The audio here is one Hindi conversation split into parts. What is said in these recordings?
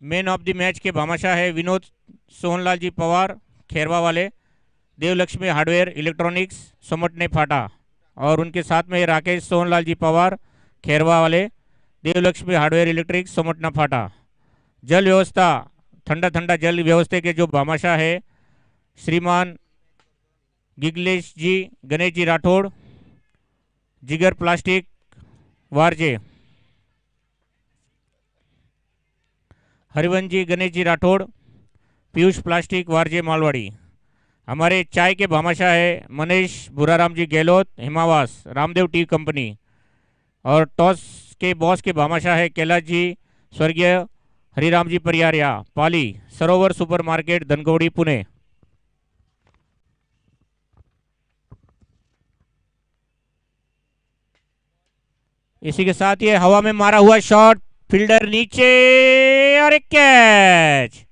मैन ऑफ द मैच के भामाशाह है विनोद सोहनलाल जी पवार खेरवा वाले, देवलक्ष्मी हार्डवेयर इलेक्ट्रॉनिक्स सोमटने फाटा। और उनके साथ में राकेश सोहनलाल जी पवार खेरवा वाले, देवलक्ष्मी हार्डवेयर इलेक्ट्रिक्स सोमटना फाटा। जल व्यवस्था, ठंडा ठंडा जल व्यवस्था के जो भामाशाह है श्रीमान गिगलेश जी गणेश जी राठौड़, जिगर प्लास्टिक वारजे। हरिवंश जी गणेश जी राठौड़, पीयूष प्लास्टिक वारजे मालवाड़ी। हमारे चाय के भामाशाह है मनीष बुराराम जी गहलोत हिमावास रामदेव टी कंपनी। और टॉस के बॉस के भामाशाह है कैलाश जी स्वर्गीय हरिराम जी परियारिया पाली सरोवर सुपरमार्केट धनगौड़ी पुणे। इसी के साथ ये हवा में मारा हुआ शॉट, फील्डर नीचे और एक कैच।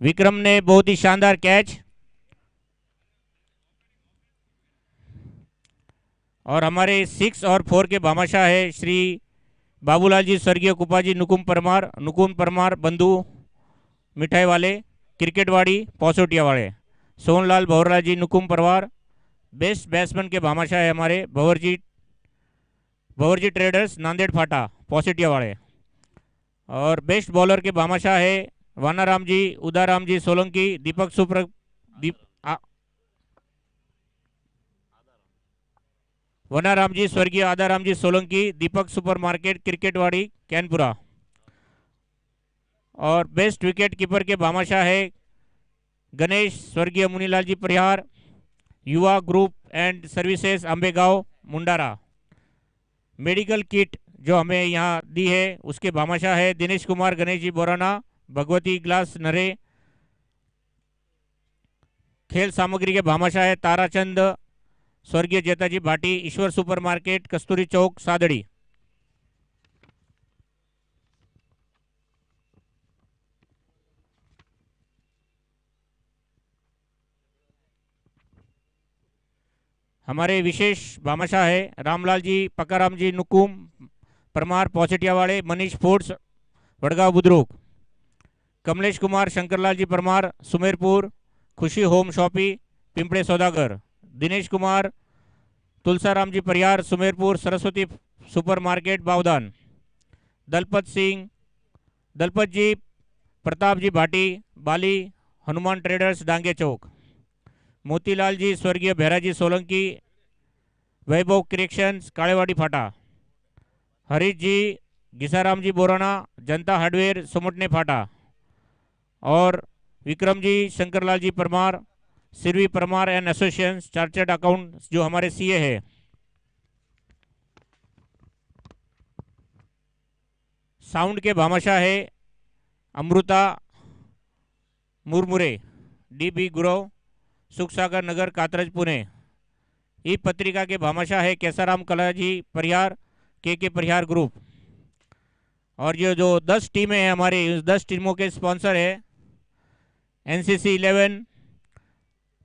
विक्रम ने बहुत ही शानदार कैच। और हमारे 6 और 4 के भामाशाह है श्री बाबूलाल जी स्वर्गीय कुपाजी नुकुम परमार बंधु मिठाई वाले क्रिकेटवाड़ी पौसोटिया वाले, सोनलाल भवरलाल जी नुकुम परवार। बेस्ट बैट्समैन के भामाशाह है हमारे भंवरजी ट्रेडर्स नांदेड़ फाटा पौसेटिया वाले। और बेस्ट बॉलर के भामाशाह है वानाराम जी उदाराम जी सोलंकी दीपक सुप्र दीप वनाराम जी स्वर्गीय आदाराम जी सोलंकी दीपक सुपरमार्केट क्रिकेटवाड़ी कैनपुरा। और बेस्ट विकेट कीपर के भामाशाह है गणेश स्वर्गीय मुनीलाल जी परिहार युवा group and services Ambegaon Mundara. Medical kit जो हमें यहाँ दी है उसके भामाशाह है दिनेश कुमार गणेश जी बोराना भगवती ग्लास नरे। खेल सामग्री के भामाशाह है ताराचंद स्वर्गीय जेताजी भाटी ईश्वर सुपरमार्केट कस्तूरी चौक सादड़ी। हमारे विशेष भामाशाह है रामलाल जी पकाराम जी नुकुम परमार पौसेटिया वाले मनीष फूड्स वड़गांव बुद्रुक। कमलेश कुमार शंकरलाल जी परमार सुमेरपुर खुशी होम शॉपी पिंपड़े सौदागर। दिनेश कुमार तुलसाराम जी परियार सुमेरपुर सरस्वती सुपरमार्केट बावदान। दलपत जी प्रताप जी भाटी बाली हनुमान ट्रेडर्स डांगे चौक। मोतीलाल जी स्वर्गीय भैराजी सोलंकी वैभव क्रिएशंस कालेवाड़ी फाटा। हरीश जी घिसाराम जी बोराना जनता हार्डवेयर सुमटने फाटा। और Vikram ji Shankarlal ji Parmar Sirvi Parmar and associations chartered account जो हमारे सीए है। साउंड के भामाशाह है अमृता मुरमुरे डीबी गुरव सुखसागर नगर कातरज पुणे। ई पत्रिका के भामाशाह है केसाराम कलाजी परिहार के परिहार ग्रुप। और ये जो 10 टीमें हैं हमारी उस 10 टीमों के स्पॉन्सर है एनसीसी 11।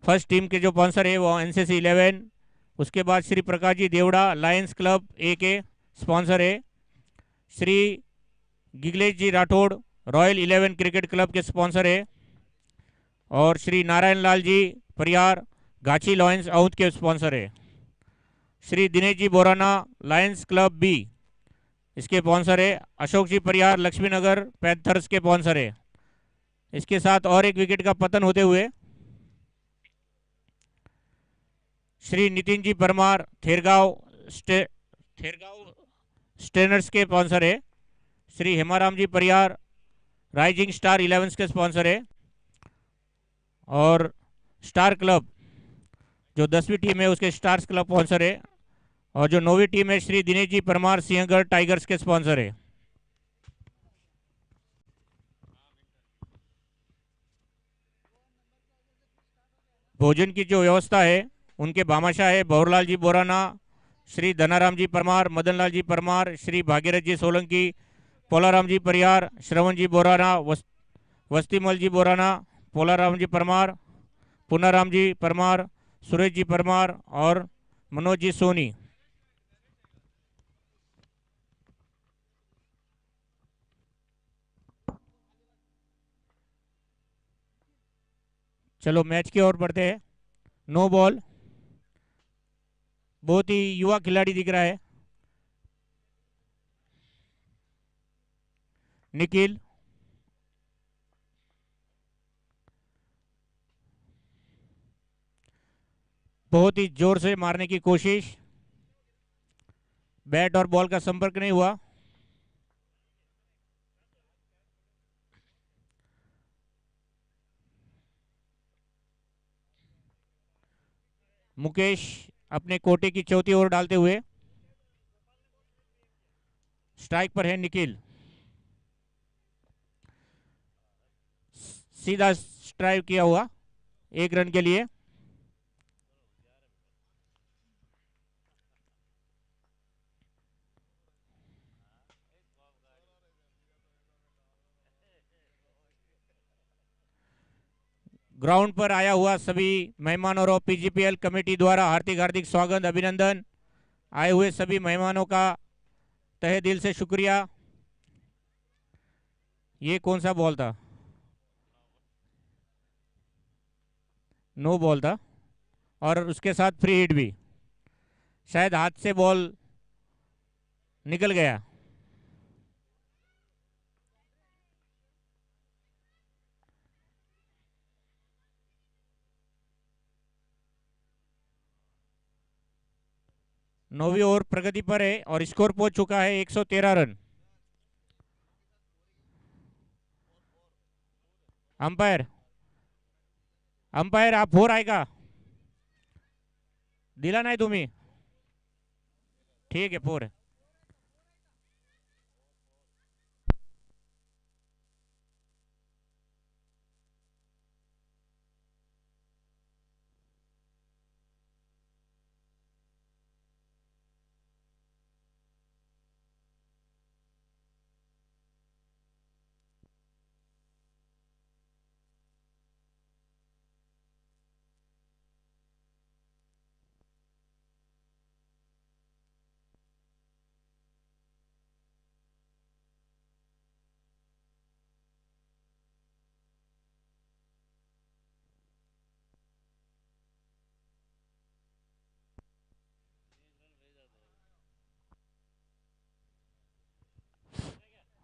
फर्स्ट टीम के जो स्पॉन्सर है वो एनसीसी 11। उसके बाद श्री प्रकाश जी देवड़ा लायंस क्लब ए के स्पॉन्सर है। श्री गिगलेश जी राठौड़ रॉयल 11 क्रिकेट क्लब के स्पॉन्सर है। और श्री नारायण लाल जी परिहार गाची लॉयंस आउट के स्पॉन्सर है। Shri Dinesh ji Borana Lions club B इसके स्पॉन्सर है। अशोक जी परिहार लक्ष्मी नगर पैंथर्स के स्पॉन्सर है। इसके साथ और एक विकेट का पतन होते हुए श्री नितिन जी परमार थेरगांव स्टेनर्स के स्पॉन्सर है। श्री हेमाराम जी परिहार राइजिंग स्टार 11 के स्पॉन्सर है। और स्टार क्लब जो 10वीं टीम है उसके स्टार्स क्लब स्पॉन्सर है। और जो 9वीं टीम है श्री दिनेश जी परमार सिंहगढ़ टाइगर्स के स्पॉन्सर है। भोजन की जो व्यवस्था है उनके भामाशाह है भवरलाल जी बोराना श्री धनाराम जी परमार मदनलाल जी परमार श्री भागीरथ जी सोलंकी पोलाराम जी परिहार श्रवण जी बोराना वस्तीमल जी बोराना पोलाराम जी परमार पुनाराम जी परमार सुरेश जी परमार और मनोज जी सोनी। चलो मैच की ओर बढ़ते हैं। No ball. बहुत ही युवा खिलाड़ी दिख रहा है निखिल। बहुत ही जोर से मारने की कोशिश। बैट और बॉल का संपर्क नहीं हुआ। मुकेश अपने कोटे की चौथी ओर डालते हुए। स्ट्राइक पर है निखिल। सीधा स्ट्राइक किया हुआ 1 रन के लिए। ग्राउंड पर आया हुआ सभी मेहमानों और पीजीपीएल कमेटी द्वारा हार्दिक हार्दिक स्वागत अभिनंदन। आए हुए सभी मेहमानों का तहे दिल से शुक्रिया। ये कौन सा बॉल था? नो बॉल था और उसके साथ फ्री हिट भी। शायद हाथ से बॉल निकल गया। नौवीं ओवर प्रगति पर है और स्कोर पहुंच चुका है 113 रन। अंपायर अंपायर आप 4 आएगा दिला नाही तुम्ही? ठीक है 4 है।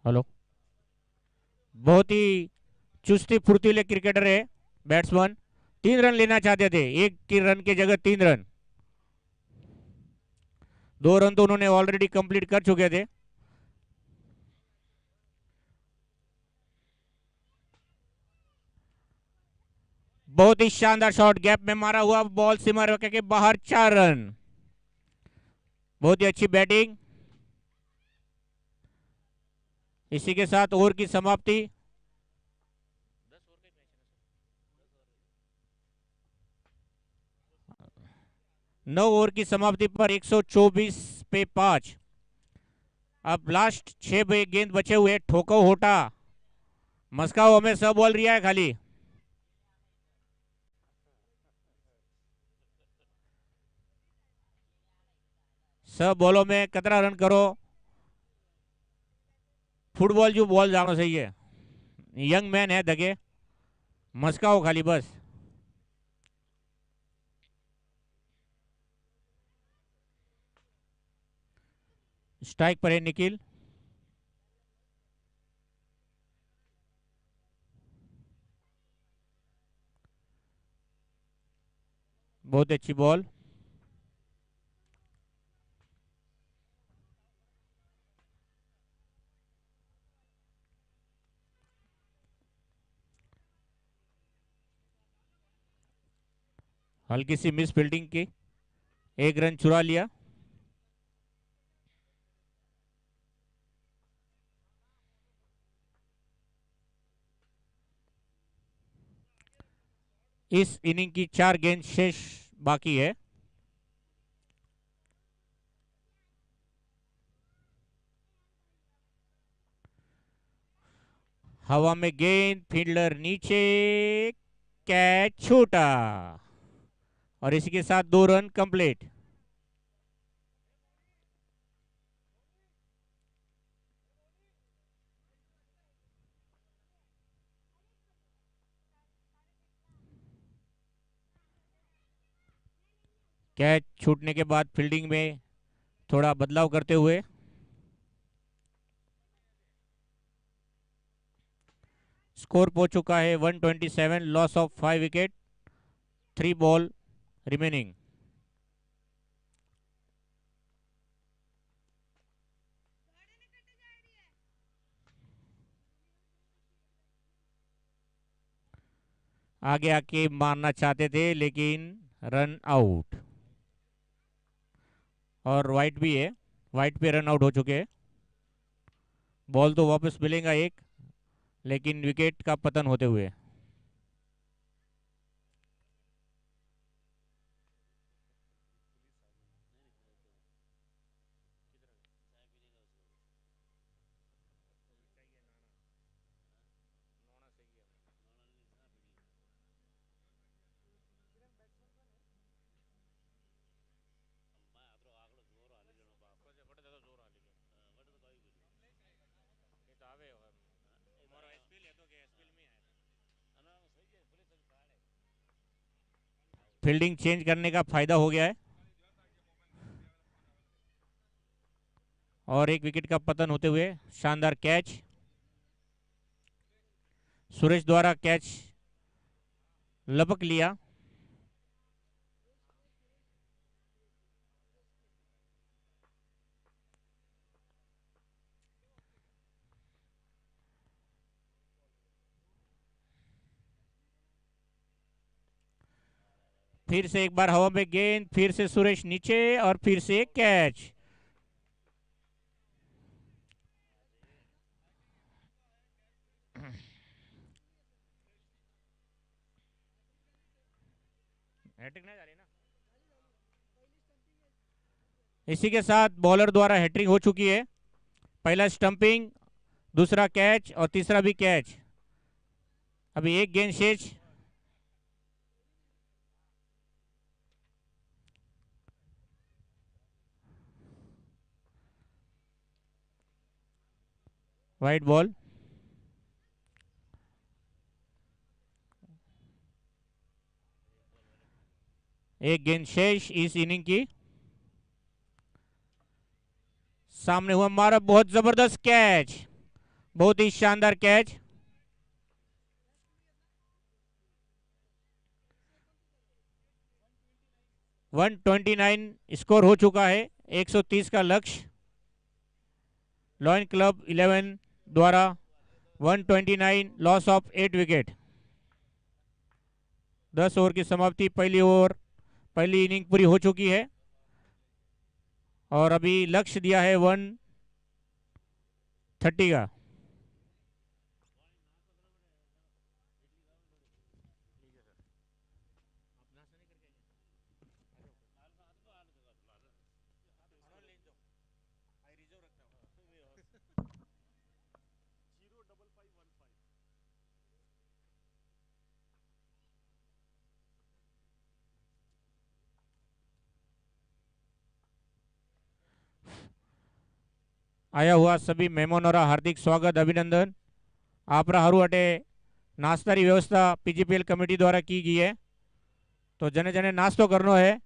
हेलो। बहुत ही चुस्ती फुर्तीले क्रिकेटर है बैट्समैन। 3 रन लेना चाहते थे, 1 रन की जगह 3 रन। 2 रन तो उन्होंने ऑलरेडी कंप्लीट कर चुके थे। बहुत ही शानदार शॉट, गैप में मारा हुआ बॉल सीमा के बाहर, 4 रन। बहुत ही अच्छी बैटिंग। इसी के साथ ओवर की समाप्ति। 9 ओवर की समाप्ति पर 124 पे 5। अब लास्ट 6 गेंद बचे हुए। ठोको होटा मस्काओ हमें सब बॉल रिया है खाली। सब बॉलों में 17 रन करो। फुटबॉल जो बॉल जानो सही है। यंग मैन है दगे। मस्काओ खाली बस। स्ट्राइक पर है निखिल। बहुत अच्छी बॉल। हल्की सी मिस फील्डिंग की, 1 रन चुरा लिया। इस इनिंग की 4 गेंद शेष बाकी है। हवा में गेंद, फील्डर नीचे, कैच छूटा और इसी के साथ 2 रन कंप्लीट। कैच छूटने के बाद फील्डिंग में थोड़ा बदलाव करते हुए स्कोर पहुंच चुका है 127, loss of 5 wicket, 3 ball remaining. आगे आके मारना चाहते थे लेकिन रन आउट, और वाइट भी है, वाइट पे रन आउट हो चुके हैं। बॉल तो वापस मिलेगा एक, लेकिन विकेट का पतन होते हुए। फील्डिंग चेंज करने का फायदा हो गया है और एक विकेट का पतन होते हुए। शानदार कैच, सुरेश द्वारा कैच लपक लिया। फिर से एक बार हवा में गेंद, फिर से सुरेश नीचे और फिर से कैच। हैट्रिक नहीं जा रही ना। इसी के साथ बॉलर द्वारा हैट्रिक हो चुकी है। पहला स्टंपिंग, दूसरा कैच और तीसरा भी कैच। अभी एक गेंद शेष। White ball. एक गेंद शेष इस इनिंग की। सामने हुआ मारा, बहुत जबरदस्त कैच, बहुत ही शानदार कैच। वन 129 स्कोर हो चुका है, 130 का लक्ष्य। लॉयन क्लब 11 द्वारा 129, लॉस ऑफ 8 विकेट। 10 ओवर की समाप्ति, पहली ओवर, पहली इनिंग पूरी हो चुकी है और अभी लक्ष्य दिया है 130 का। आया हुआ सभी मेहमानों हार्दिक स्वागत, अभिनंदन। आप हारू अटे नाश्तारी व्यवस्था पीजीपीएल कमेटी द्वारा की गई है, तो जने जने नाश्तो करनो है।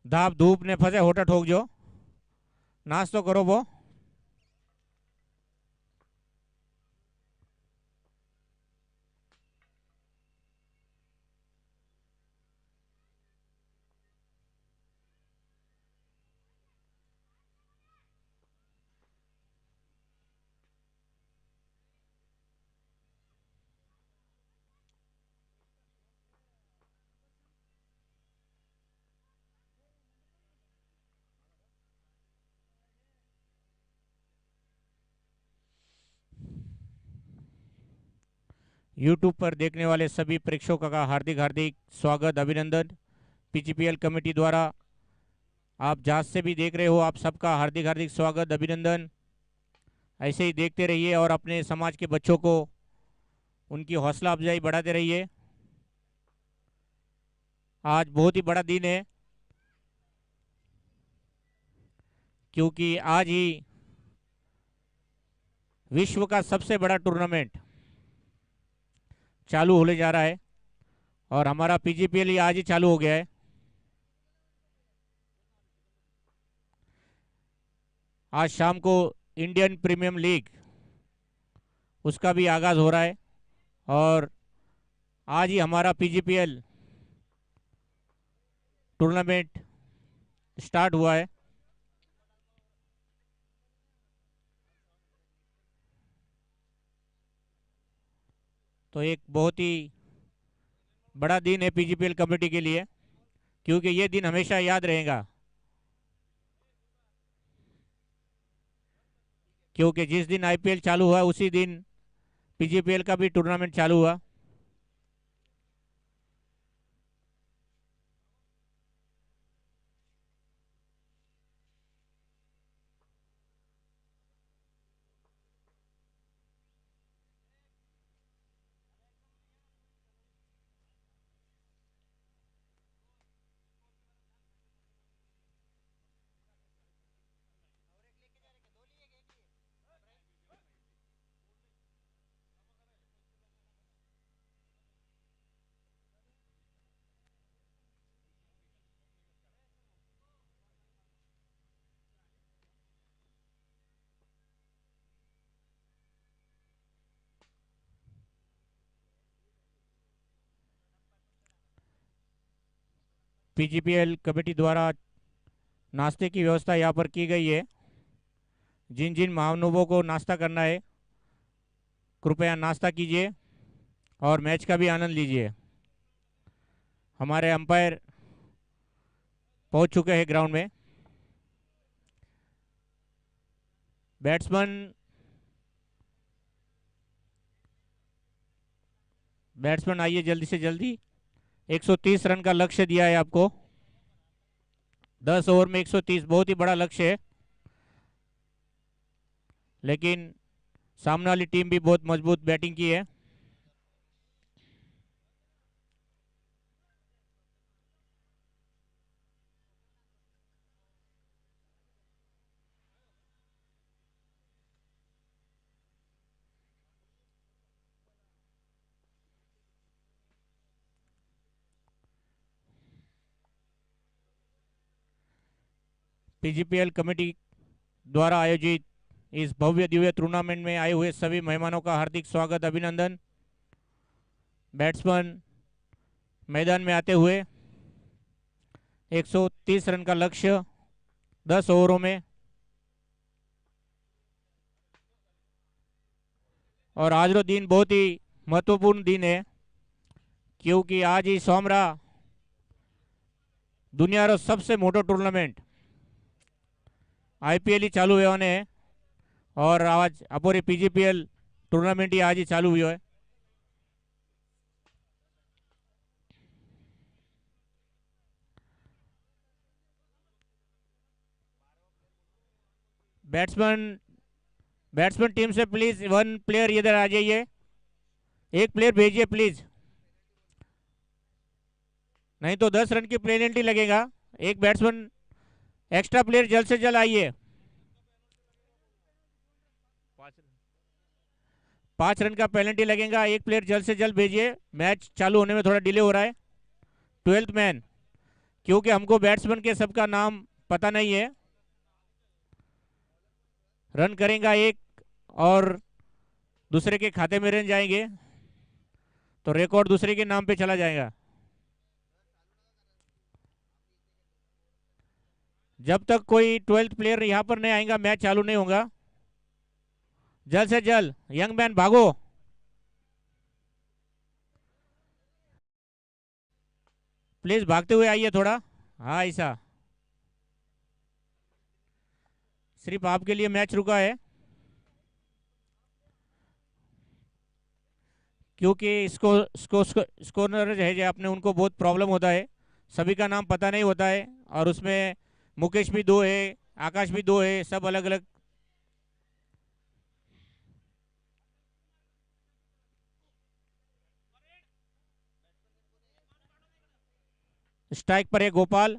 धाप धूप ने फसे होटा ठोक जो, नाश्तो करो वो। यूट्यूब पर देखने वाले सभी प्रेक्षकों का हार्दिक हार्दिक स्वागत, अभिनंदन। पीजीपीएल कमेटी द्वारा आप जहाज से भी देख रहे हो, आप सबका हार्दिक हार्दिक स्वागत, अभिनंदन। ऐसे ही देखते रहिए और अपने समाज के बच्चों को उनकी हौसला अफजाई बढ़ाते रहिए। आज बहुत ही बड़ा दिन है, क्योंकि आज ही विश्व का सबसे बड़ा टूर्नामेंट चालू होने जा रहा है और हमारा पीजीपीएल आज ही चालू हो गया है। आज शाम को इंडियन प्रीमियम लीग उसका भी आगाज़ हो रहा है और आज ही हमारा पीजीपीएल टूर्नामेंट स्टार्ट हुआ है। तो एक बहुत ही बड़ा दिन है पीजीपीएल कमेटी के लिए, क्योंकि ये दिन हमेशा याद रहेगा, क्योंकि जिस दिन आईपीएल चालू हुआ उसी दिन पीजीपीएल का भी टूर्नामेंट चालू हुआ। पीजीपीएल कमेटी द्वारा नाश्ते की व्यवस्था यहाँ पर की गई है। जिन जिन महानुभावों को नाश्ता करना है कृपया नाश्ता कीजिए और मैच का भी आनंद लीजिए। हमारे अंपायर पहुंच चुके हैं ग्राउंड में। बैट्समैन बैट्समैन आइए जल्दी से जल्दी। 130 रन का लक्ष्य दिया है आपको। 10 ओवर में 130 बहुत ही बड़ा लक्ष्य है, लेकिन सामने वाली टीम भी बहुत मजबूत बैटिंग की है। पीजीपीएल कमेटी द्वारा आयोजित इस भव्य दिव्य टूर्नामेंट में आए हुए सभी मेहमानों का हार्दिक स्वागत अभिनंदन। बैट्समैन मैदान में आते हुए 130 रन का लक्ष्य 10 ओवरों में। और आज रो दिन बहुत ही महत्वपूर्ण दिन है, क्योंकि आज ही सोमरा दुनिया रो सबसे मोटो टूर्नामेंट आईपीएल ही चालू होने है और आज अपोरी पीजीपीएल टूर्नामेंट ही आज ही चालू हुई है। बैट्समैन बैट्समैन टीम से प्लीज वन प्लेयर इधर आ जाइए, एक प्लेयर भेजिए प्लीज, नहीं तो 10 रन की पेनल्टी लगेगा। एक बैट्समैन एक्स्ट्रा प्लेयर जल्द से जल्द आइए। 5 रन का पेनल्टी लगेगा, एक प्लेयर जल्द से जल्द भेजिए। मैच चालू होने में थोड़ा डिले हो रहा है। 12th मैन, क्योंकि हमको बैट्समैन के सबका नाम पता नहीं है। रन करेगा एक और दूसरे के खाते में रन जाएंगे तो रिकॉर्ड दूसरे के नाम पे चला जाएगा। जब तक कोई 12th प्लेयर यहां पर नहीं आएगा मैच चालू नहीं होगा। जल्द से जल्द यंग मैन भागो। प्लीज भागते हुए आइए थोड़ा। हाँ ऐसा, सिर्फ आपके लिए मैच रुका है, क्योंकि इसको स्कोरर है जो अपने उनको बहुत प्रॉब्लम होता है, सभी का नाम पता नहीं होता है। और उसमें मुकेश भी दो है, आकाश भी दो है, सब अलग अलग। स्ट्राइक पर है गोपाल,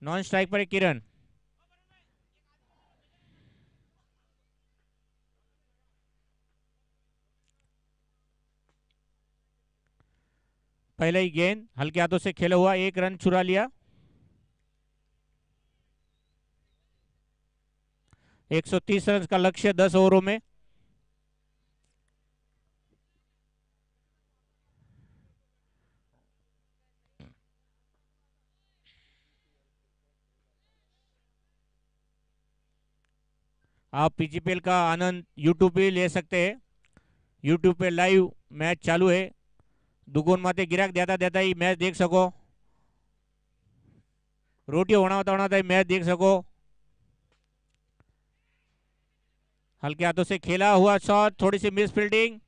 नॉन स्ट्राइक पर है किरण। पहले ही गेंद हल्के हाथों से खेला हुआ, 1 रन चुरा लिया। 130 रन का लक्ष्य 10 ओवरों में। आप पीजीपीएल का आनंद यूट्यूब पे ले सकते हैं। यूट्यूब पे लाइव मैच चालू है। दुगुन माते गिराक देता देता ही मैच देख सको। रोटी बनाता ही मैच देख सको। हल्के हाथों से खेला हुआ शॉट, थोड़ी सी मिस फील्डिंग,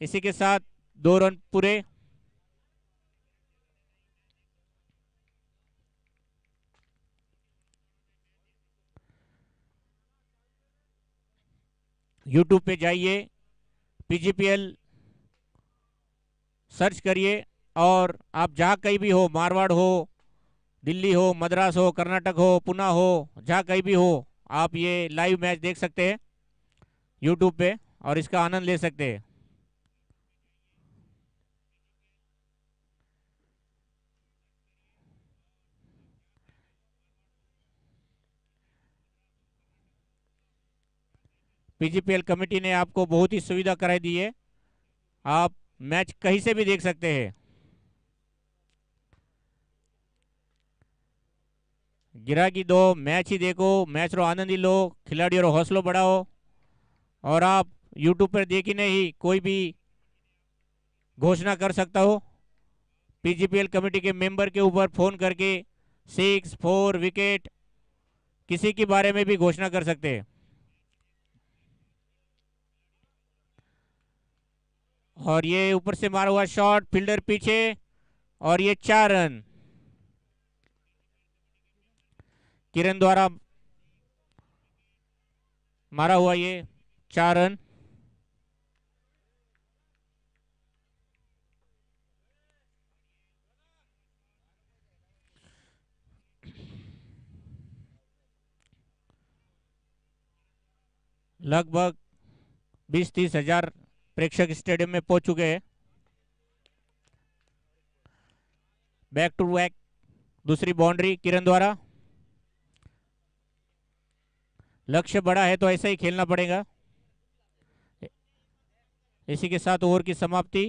इसी के साथ 2 रन पूरे। यूट्यूब पे जाइए, पीजीपीएल सर्च करिए, और आप जहाँ कहीं भी हो, मारवाड़ हो, दिल्ली हो, मद्रास हो, कर्नाटक हो, पुणे हो, जहाँ कहीं भी हो, आप ये लाइव मैच देख सकते हैं यूट्यूब पे और इसका आनंद ले सकते हैं। पीजीपीएल कमेटी ने आपको बहुत ही सुविधा कराई दी है। आप मैच कहीं से भी देख सकते हैं। गिराकी दो, मैच ही देखो, मैच रो आनंद ही लो, खिलाड़ियों रो हौसलो बढ़ाओ। और आप यूट्यूब पर देखी नहीं कोई भी घोषणा कर सकता हो। पीजीपीएल कमेटी के मेंबर के ऊपर फोन करके 6 4 विकेट किसी के बारे में भी घोषणा कर सकते हैं। और ये ऊपर से मारा हुआ शॉट, फील्डर पीछे, और ये 4 रन किरण द्वारा मारा हुआ, ये 4 रन। लगभग 20-30 हजार प्रेक्षक स्टेडियम में पहुंच चुके हैं। बैक टू बैक दूसरी बाउंड्री किरण द्वारा। लक्ष्य बड़ा है तो ऐसा ही खेलना पड़ेगा। इसी के साथ ओवर की समाप्ति।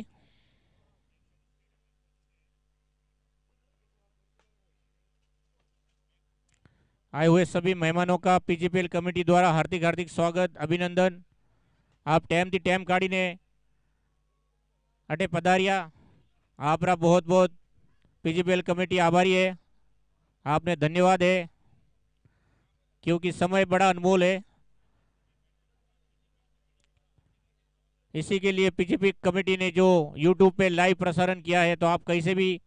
आए हुए सभी मेहमानों का पीजीपीएल कमेटी द्वारा हार्दिक हार्दिक स्वागत, अभिनंदन। आप टाइम थी टाइम काढ़ी ने अटे पधारिया, आपरा बहुत बहुत पीजीपीएल कमेटी आभारी है। आपने धन्यवाद है, क्योंकि समय बड़ा अनमोल है। इसी के लिए पीजीपी कमेटी ने जो यूट्यूब पे लाइव प्रसारण किया है, तो आप कहीं से भी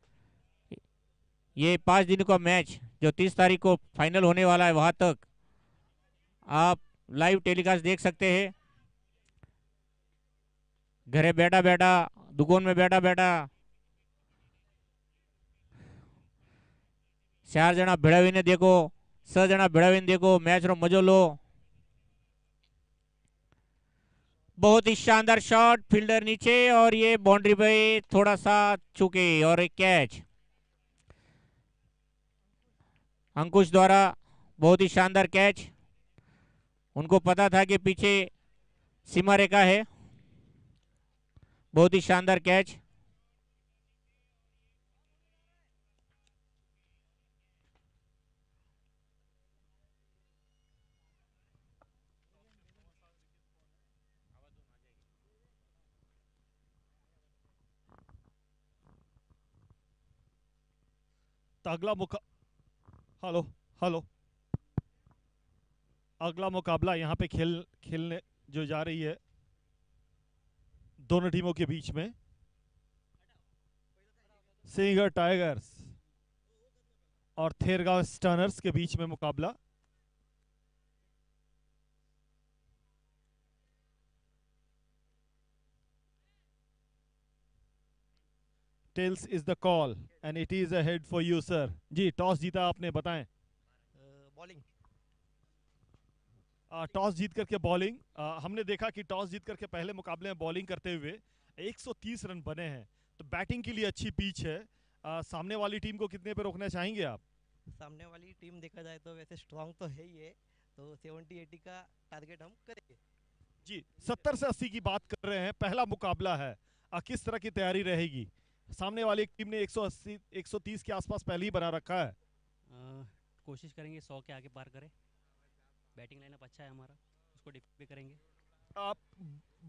ये 5 दिन का मैच जो 30 तारीख को फाइनल होने वाला है, वहां तक आप लाइव टेलीकास्ट देख सकते हैं। घरे बैठा बैठा, दुकान में बैठा बैठा 4 जना भेड़ावीने देखो, 6 जना भेड़ावीने देखो, मैच रो मजो लो। बहुत ही शानदार शॉट, फील्डर नीचे, और ये बाउंड्री पे थोड़ा सा चुके, और एक कैच अंकुश द्वारा। बहुत ही शानदार कैच। उनको पता था कि पीछे सीमा रेखा है। बहुत ही शानदार कैच। अगला हेलो हेलो अगला मुकाबला यहाँ पे खेलने जो जा रही है दोनों टीमों के बीच में, सिंगर टाइगर्स और थेरगांव स्टर्नर्स के बीच में मुकाबला। Tails is the call and it is a head for you sir. जी, टॉस जीता आपने, बताएं। बॉलिंग। टॉस जीत करके बॉलिंग। हमने देखा कि टॉस जीत करके पहले मुकाबले में बॉलिंग करते हुए 130 रन बने हैं, तो बैटिंग के लिए अच्छी पिच है। सामने वाली टीम को कितने पे रोकना चाहेंगे आप? सामने वाली टीम देखा जाए तो वैसे स्ट्रांग तो है ही है, तो 70-80 का टारगेट हम करेंगे। जी 70 से 80 की बात कर रहे हैं, पहला मुकाबला है। किस तरह की तैयारी रहेगी? सामने वाली टीम ने 180 130 के आसपास पहले ही बना रखा है। कोशिश करेंगे 100 के आगे पार करें। बैटिंग लाइनअप अच्छा है हमारा, उसको डिफेंड भी करेंगे। आप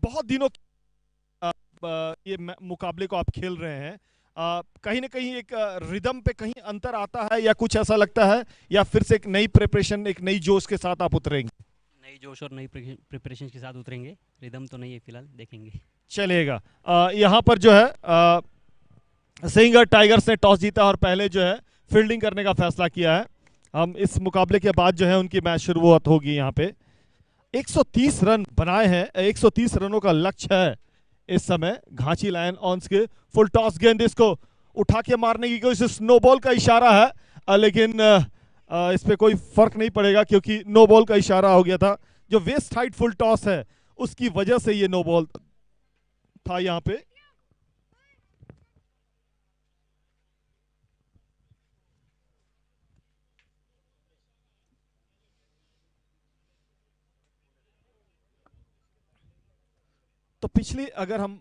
बहुत दिनों ये मुकाबले को आप खेल रहे हैं, कहीं ना कहीं एक रिदम पे कहीं अंतर आता है या कुछ ऐसा लगता है, या फिर से एक नई प्रिपरेशन, एक नई जोश के साथ आप उतरेंगे? नई जोश और नई प्रिपरेशन के साथ उतरेंगे। रिदम तो नहीं है फिलहाल, देखेंगे। चलेगा। यहाँ पर जो है सिंगर टाइगर्स ने टॉस जीता और पहले जो है फील्डिंग करने का फैसला किया है। हम इस मुकाबले के बाद जो है उनकी मैच शुरुआत होगी। यहाँ पे 130 रन बनाए हैं, 130 रनों का लक्ष्य है इस समय घांची लायन ऑन्स के। फुल टॉस गेंद, इसको उठा के मारने की कोशिश, नो बॉल का इशारा है, लेकिन इस पे कोई फर्क नहीं पड़ेगा क्योंकि नो बॉल का इशारा हो गया था। जो वेस्ट हाइट फुल टॉस है उसकी वजह से ये नो बॉल था यहां पे। तो पिछली अगर हम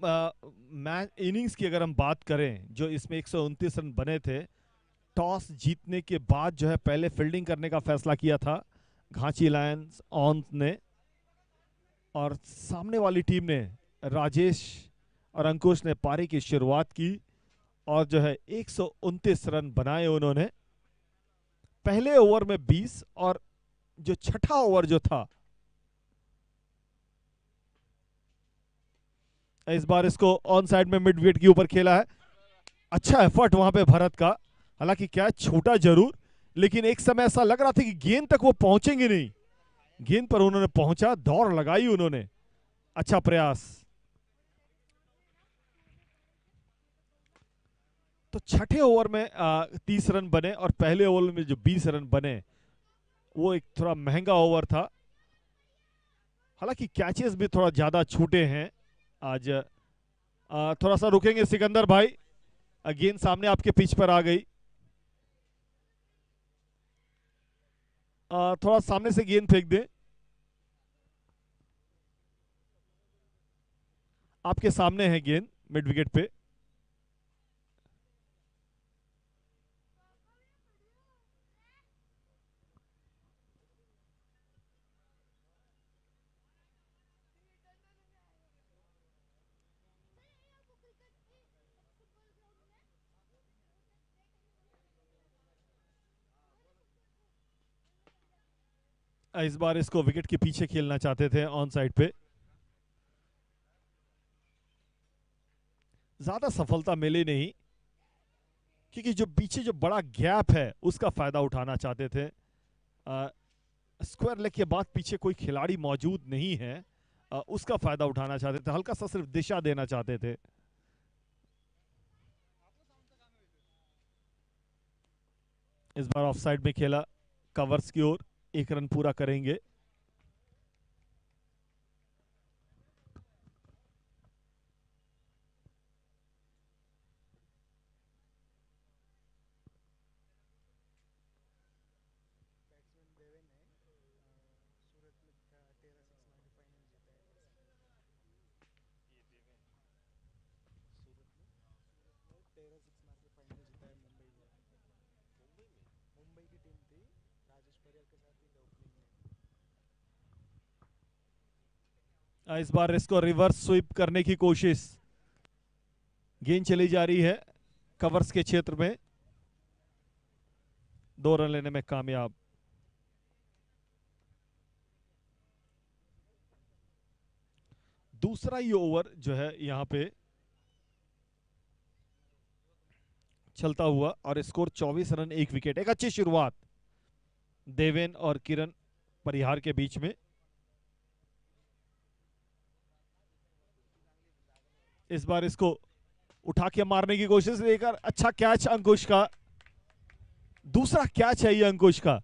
मैच इनिंग्स की अगर हम बात करें, जो इसमें 129 रन बने थे, टॉस जीतने के बाद जो है पहले फील्डिंग करने का फैसला किया था घांची लायंस ऑन ने, और सामने वाली टीम ने, राजेश और अंकुश ने पारी की शुरुआत की और जो है 129 रन बनाए उन्होंने। पहले ओवर में 20 और जो छठा ओवर जो था, इस बार इसको ऑन साइड में मिड विकेट के ऊपर खेला है। अच्छा एफर्ट वहां पे भरत का, हालांकि कैच छूटा जरूर, लेकिन एक समय ऐसा लग रहा था कि गेंद तक वो पहुंचेंगे नहीं। गेंद पर उन्होंने पहुंचा, दौड़ लगाई उन्होंने, अच्छा प्रयास। तो छठे ओवर में 30 रन बने और पहले ओवर में जो 20 रन बने वो एक थोड़ा महंगा ओवर था। हालांकि कैचेस भी थोड़ा ज्यादा छूटे हैं आज। थोड़ा सा रुकेंगे सिकंदर भाई, गेंद सामने आपके पिच पर आ गई। थोड़ा सामने से गेंद फेंक दें, आपके सामने है गेंद मिड विकेट पे। इस बार इसको विकेट के पीछे खेलना चाहते थे ऑन साइड पे, ज्यादा सफलता मिली नहीं क्योंकि जो पीछे जो बड़ा गैप है उसका फायदा उठाना चाहते थे। स्क्वायर लेग के बाद पीछे कोई खिलाड़ी मौजूद नहीं है, उसका फायदा उठाना चाहते थे, हल्का सा सिर्फ दिशा देना चाहते थे। इस बार ऑफ साइड में खेला, कवर्स की ओर, 1 रन पूरा करेंगे। इस बार इसको रिवर्स स्वीप करने की कोशिश, गेंद चली जा रही है कवर्स के क्षेत्र में, 2 रन लेने में कामयाब। दूसरा ही ओवर जो है यहां पे चलता हुआ और स्कोर 24 रन 1 विकेट। एक अच्छी शुरुआत देवेन और किरण परिहार के बीच में। इस बार इसको उठा के मारने की कोशिश, लेकर अच्छा कैच अंकुश का, दूसरा कैच है ये अंकुश का।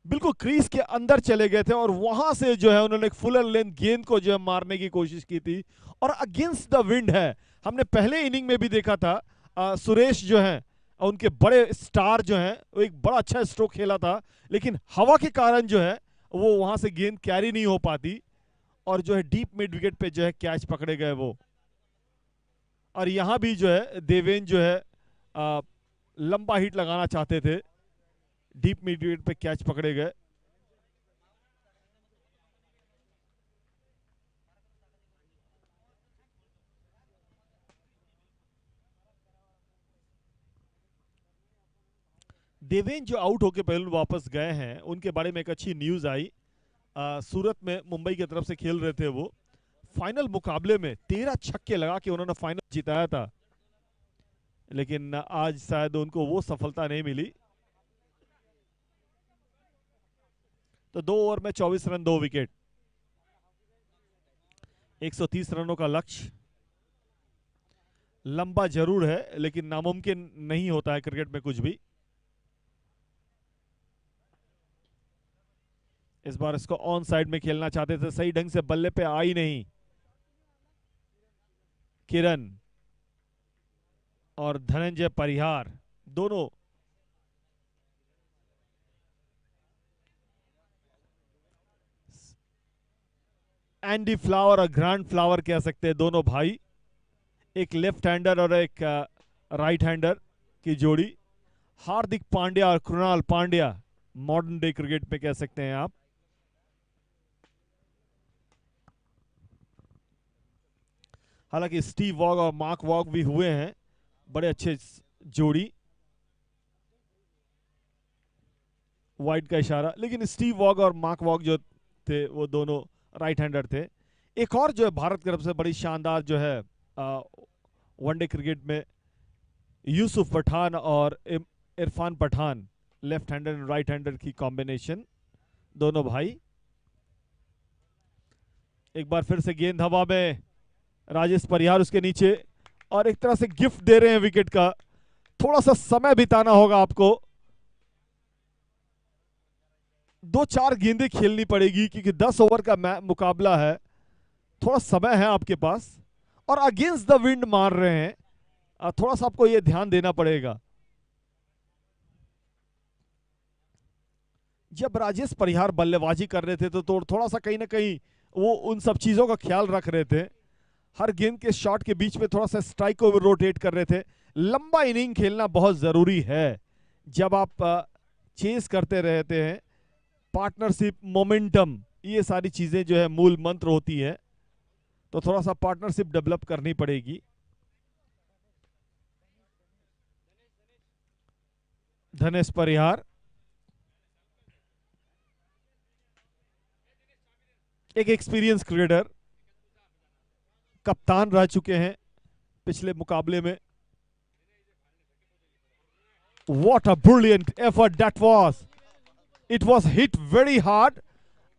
बिल्कुल क्रीज के अंदर चले गए थे और वहां से जो है उन्होंने एक फुलर लेंथ गेंद को जो है मारने की कोशिश की थी और अगेंस्ट द विंड है। हमने पहले इनिंग में भी देखा था सुरेश जो हैं उनके बड़े स्टार जो हैं, वो एक बड़ा अच्छा स्ट्रोक खेला था, लेकिन हवा के कारण जो है वो वहां से गेंद कैरी नहीं हो पाती और जो है डीप मिड विकेट पे जो है कैच पकड़े गए वो। और यहां भी जो है देवेन जो है लंबा हिट लगाना चाहते थे, डीप मिड विकेट पे कैच पकड़े गए। देवेन जो आउट होके पहले वापस गए हैं, उनके बारे में एक अच्छी न्यूज आई। सूरत में मुंबई की तरफ से खेल रहे थे वो, फाइनल मुकाबले में 13 छक्के लगा के उन्होंने फाइनल जिताया था, लेकिन आज शायद उनको वो सफलता नहीं मिली। तो 2 ओवर में 24 रन 2 विकेट, 130 रनों का लक्ष्य लंबा जरूर है, लेकिन नामुमकिन नहीं होता है क्रिकेट में कुछ भी। इस बार इसको ऑन साइड में खेलना चाहते थे, सही ढंग से बल्ले पे आई नहीं। किरण और धनंजय परिहार दोनों एंडी फ्लावर और ग्रांड फ्लावर कह सकते हैं, दोनों भाई, एक लेफ्ट हैंडर और एक राइट हैंडर की जोड़ी। हार्दिक पांड्या और Krunal Pandya modern day cricket में कह सकते हैं आप। हालांकि स्टीव वॉग और मार्क वॉग भी हुए हैं, बड़े अच्छे जोड़ी। वाइड का इशारा, लेकिन स्टीव वॉग और मार्क वॉग जो थे वो दोनों राइट हैंडर थे। एक और जो है भारत की तरफ से बड़ी शानदार जो है वनडे क्रिकेट में, यूसुफ पठान और Irfan Pathan, left hander and right hander की कॉम्बिनेशन, दोनों भाई। एक बार फिर से गेंद हवा में, राजेश परिहार उसके नीचे, और एक तरह से गिफ्ट दे रहे हैं विकेट का। थोड़ा सा समय बिताना होगा आपको, 2-4 गेंदें खेलनी पड़ेगी क्योंकि 10 ओवर का मुकाबला है, थोड़ा समय है आपके पास, और अगेंस्ट द विंड मार रहे हैं, थोड़ा सा आपको यह ध्यान देना पड़ेगा। जब राजेश परिहार बल्लेबाजी कर रहे थे तो थोड़ा सा कहीं ना कहीं वो उन सब चीजों का ख्याल रख रहे थे, हर गेंद के शॉट के बीच में थोड़ा सा स्ट्राइक को रोटेट कर रहे थे। लंबा इनिंग खेलना बहुत जरूरी है जब आप चेस करते रहते हैं। पार्टनरशिप, मोमेंटम, ये सारी चीजें जो है मूल मंत्र होती है, तो थोड़ा सा पार्टनरशिप डेवलप करनी पड़ेगी। धनेश परिहार एक एक्सपीरियंस क्रिकेटर, कप्तान रह चुके हैं पिछले मुकाबले में। What a brilliant effort that was! It was hit very hard,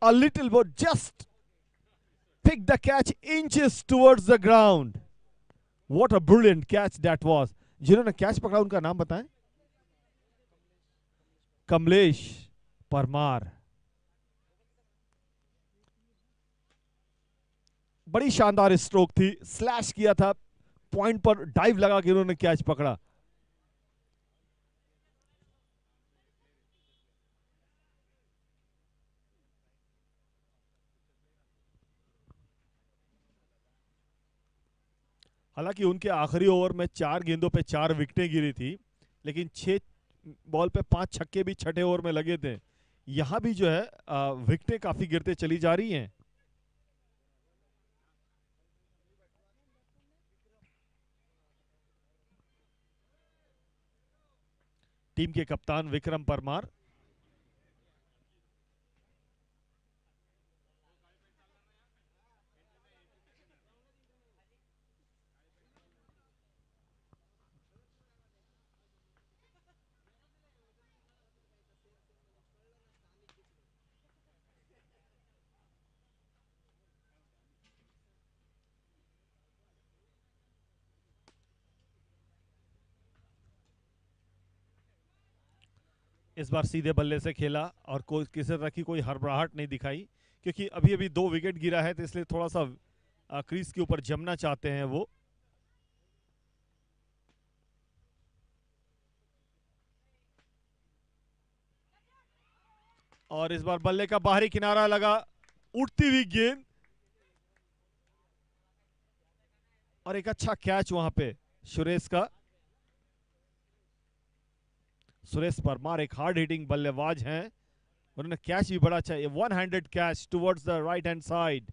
a little bit, just picked the catch inches towards the ground. What a brilliant catch that was! जिन्होंने कैच पकड़ा उनका नाम बताएं। कमलेश परमार। बड़ी शानदार स्ट्रोक थी, स्लैश किया था, पॉइंट पर डाइव लगा के उन्होंने कैच पकड़ा। हालांकि उनके आखिरी ओवर में 4 गेंदों पे 4 विकेटें गिरी थी, लेकिन 6 बॉल पे 5 छक्के भी छठे ओवर में लगे थे। यहां भी जो है विकेटें काफी गिरते चली जा रही हैं। टीम के कप्तान विक्रम परमार। इस बार सीधे बल्ले से खेला और कोई किसी तरह की कोई हड़बड़ाहट नहीं दिखाई, क्योंकि अभी अभी 2 विकेट गिरा है, तो इसलिए थोड़ा सा क्रीज के ऊपर जमना चाहते हैं वो। और इस बार बल्ले का बाहरी किनारा लगा, उठती हुई गेंद और एक अच्छा कैच वहां पे सुरेश का। सुरेश परमार एक हार्ड हिटिंग बल्लेबाज हैं, उन्होंने कैच भी बड़ा अच्छा, one handed catch towards the right hand side.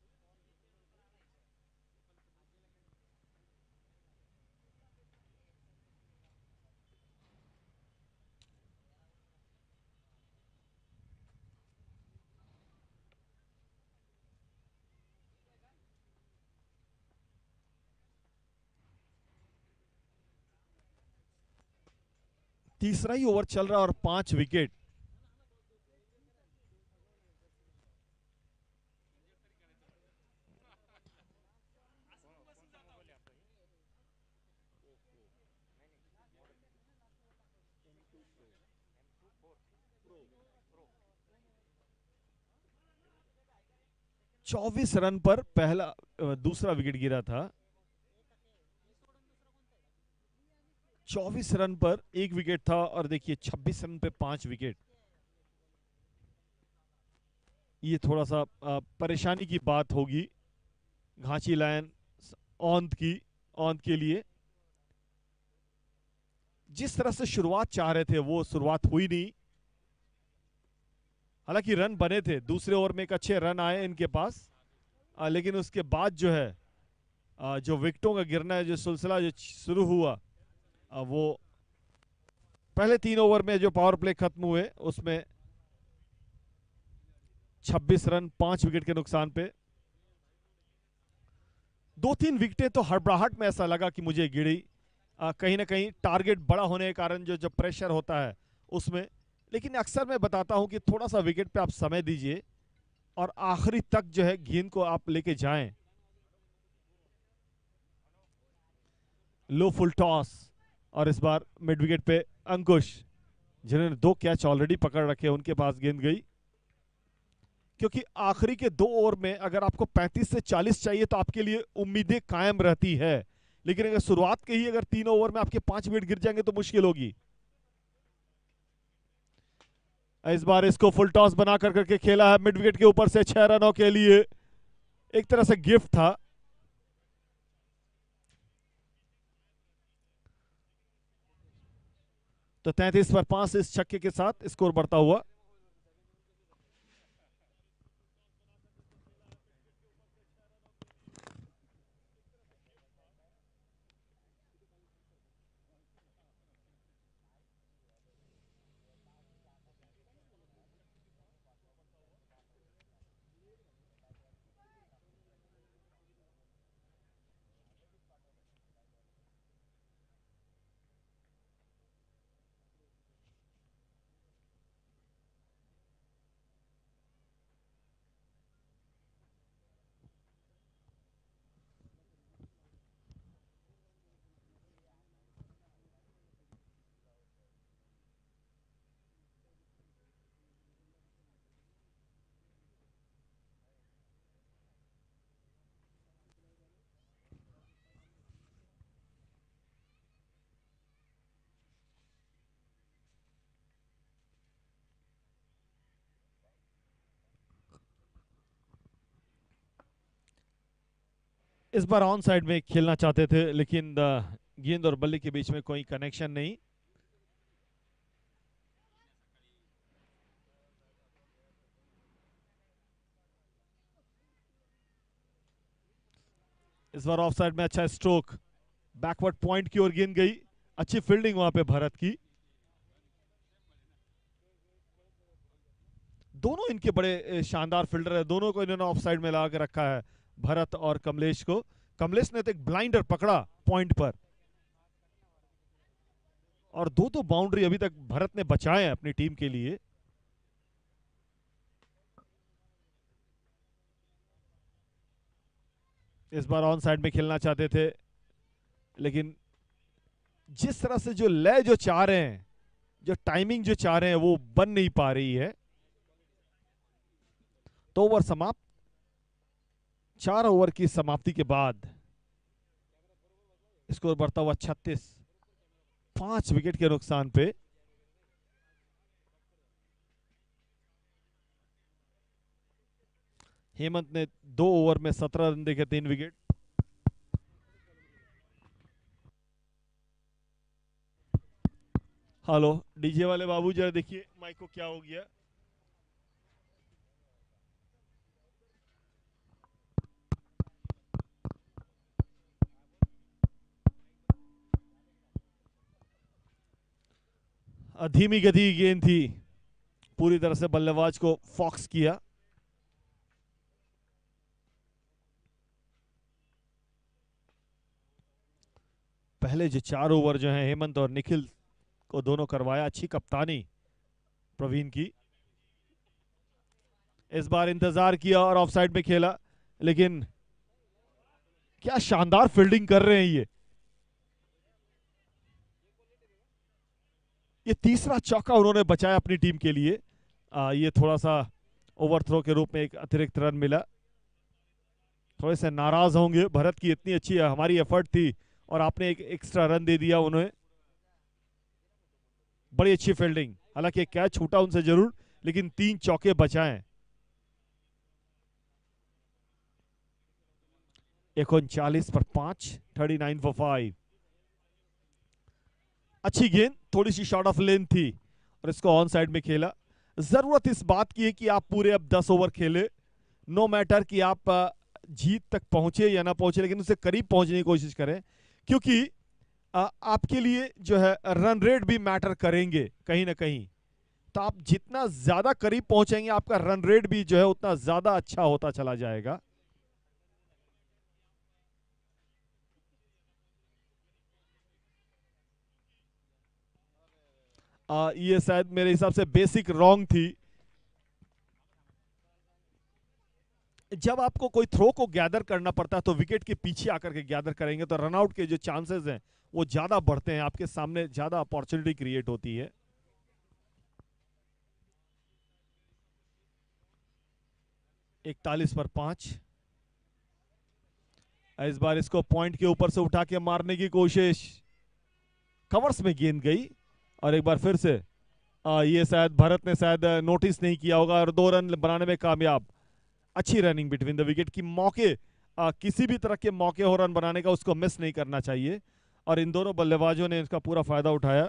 तीसरा ही ओवर चल रहा और 5 विकेट। चौबीस रन पर दूसरा विकेट गिरा था। 24 रन पर एक विकेट था और देखिए 26 रन पे 5 विकेट। ये थोड़ा सा परेशानी की बात होगी घांची लायन औंध के लिए। जिस तरह से शुरुआत चाह रहे थे वो शुरुआत हुई नहीं। हालांकि रन बने थे, दूसरे ओवर में एक अच्छे रन आए इनके पास, लेकिन उसके बाद जो है जो विकेटों का गिरना है, जो सिलसिला जो शुरू हुआ, वो पहले 3 ओवर में जो पावर प्ले खत्म हुए उसमें 26 रन 5 विकेट के नुकसान पे। 2-3 विकेटें तो हड़बड़ाहट में ऐसा लगा कि मुझे गिरी, कहीं ना कहीं टारगेट बड़ा होने के कारण जो प्रेशर होता है उसमें। लेकिन अक्सर मैं बताता हूं कि थोड़ा सा विकेट पे आप समय दीजिए और आखिरी तक जो है गेंद को आप लेके जाएं। लो फुल टॉस और इस बार मिड विकेट पे अंकुश, जिन्होंने 2 कैच ऑलरेडी पकड़ रखे, उनके पास गेंद गई। क्योंकि आखिरी के 2 ओवर में अगर आपको 35 से 40 चाहिए तो आपके लिए उम्मीदें कायम रहती है, लेकिन अगर शुरुआत के ही अगर 3 ओवर में आपके 5 विकेट गिर जाएंगे तो मुश्किल होगी। इस बार इसको फुल टॉस बना करके खेला है मिड विकेट के ऊपर से 6 रनों के लिए, एक तरह से गिफ्ट था। तो 33 पर 5 इस छक्के के साथ स्कोर बढ़ता हुआ। इस बार ऑन साइड में खेलना चाहते थे, लेकिन गेंद और बल्ले के बीच में कोई कनेक्शन नहीं। इस बार ऑफ साइड में अच्छा स्ट्रोक, बैकवर्ड पॉइंट की ओर गेंद गई, अच्छी फील्डिंग वहां पे भरत की। दोनों इनके बड़े शानदार फील्डर है, दोनों को इन्होंने ऑफ साइड में लगा के रखा है, भरत और कमलेश को। कमलेश ने तो एक ब्लाइंडर पकड़ा पॉइंट पर, और 2 बाउंड्री अभी तक भरत ने बचाए हैं अपनी टीम के लिए। इस बार ऑन साइड में खेलना चाहते थे, लेकिन जिस तरह से जो लय जो चाह रहे हैं, जो टाइमिंग जो चाह रहे हैं, वो बन नहीं पा रही है। तो ओवर समाप्त। 4 ओवर की समाप्ति के बाद स्कोर बढ़ता हुआ 36, 5 विकेट के नुकसान पे। हेमंत ने 2 ओवर में 17 रन देके 3 विकेट। हेलो डीजे वाले बाबू, जरा देखिए माइक को क्या हो गया। धीमी गति की गेंद थी, पूरी तरह से बल्लेबाज को फॉक्स किया। पहले जो 4 ओवर जो है हेमंत और निखिल को दोनों करवाया। अच्छी कप्तानी प्रवीण की। इस बार इंतजार किया और ऑफसाइड में खेला, लेकिन क्या शानदार फील्डिंग कर रहे हैं ये तीसरा चौका उन्होंने बचाया अपनी टीम के लिए। ये थोड़ा सा ओवरथ्रो के रूप में एक अतिरिक्त रन मिला। थोड़े से नाराज होंगे, भरत की इतनी अच्छी हमारी एफर्ट थी और आपने एक एक्स्ट्रा रन दे दिया उन्हें। बड़ी अच्छी फील्डिंग, हालांकि कैच छूटा उनसे जरूर, लेकिन 3 चौके बचाए। 39 पर 5, 39 for 5। अच्छी गेंद, थोड़ी सी शॉर्ट ऑफ लेन थी और इसको ऑन साइड में खेला। जरूरत इस बात की है कि आप पूरे अब 10 ओवर खेले, नो मैटर कि आप जीत तक पहुंचे या ना पहुंचे, लेकिन उससे करीब पहुंचने की कोशिश करें, क्योंकि आपके लिए जो है रन रेट भी मैटर करेंगे कहीं ना कहीं। तो आप जितना ज्यादा करीब पहुंचेंगे, आपका रन रेट भी जो है उतना ज्यादा अच्छा होता चला जाएगा। ये शायद मेरे हिसाब से बेसिक रॉन्ग थी। जब आपको कोई थ्रो को गैदर करना पड़ता है तो विकेट के पीछे आकर के गैदर करेंगे तो रनआउट के जो चांसेस हैं वो ज्यादा बढ़ते हैं, आपके सामने ज्यादा अपॉर्चुनिटी क्रिएट होती है। इकतालीस पर 5। इस बार इसको पॉइंट के ऊपर से उठा के मारने की कोशिश, कवर्स में गेंद गई और एक बार फिर से ये शायद भरत ने शायद नोटिस नहीं किया होगा और 2 रन बनाने में कामयाब। अच्छी रनिंग बिटवीन द विकेट की, मौके किसी भी तरह के मौके हो रन बनाने का उसको मिस नहीं करना चाहिए और इन दोनों बल्लेबाजों ने इसका पूरा फायदा उठाया।